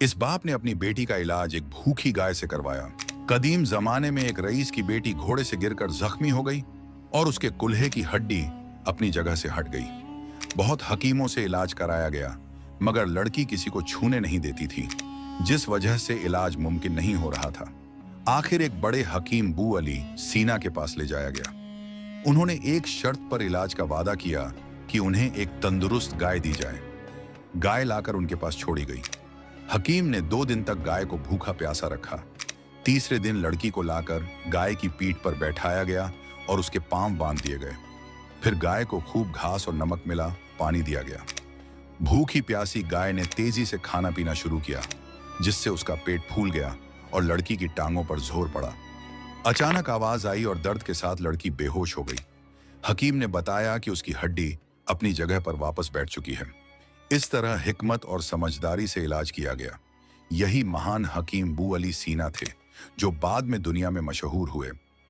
इस बाप ने अपनी बेटी का इलाज एक भूखी गाय से करवाया। कदीम जमाने में एक रईस की बेटी घोड़े से गिरकर जख्मी हो गई और उसके कुल्हे की हड्डी अपनी जगह से हट गई। बहुत हकीमों से इलाज कराया गया, मगर लड़की किसी को छूने नहीं देती थी, जिस वजह से इलाज मुमकिन नहीं हो रहा था। आखिर एक बड़े हकीम बू अली सीना के पास ले जाया गया। उन्होंने एक शर्त पर इलाज का वादा किया कि उन्हें एक तंदुरुस्त गाय दी जाए। गाय लाकर उनके पास छोड़ी गई। हकीम ने 2 दिन तक गाय को भूखा प्यासा रखा। तीसरे दिन लड़की को लाकर गाय की पीठ पर बैठाया गया और उसके पांव बांध दिए गए। फिर गाय को खूब घास और नमक मिला, पानी दिया गया। भूखी प्यासी गाय ने तेजी से खाना पीना शुरू किया, जिससे उसका पेट फूल गया और लड़की की टांगों पर जोर पड़ा। अचानक आवाज आई और दर्द के साथ लड़की बेहोश हो गई। हकीम ने बताया कि उसकी हड्डी अपनी जगह पर वापस बैठ चुकी है। इस तरह हिकमत और समझदारी से इलाज किया गया। यही महान हकीम बू अली सीना थे, जो बाद में दुनिया में मशहूर हुए।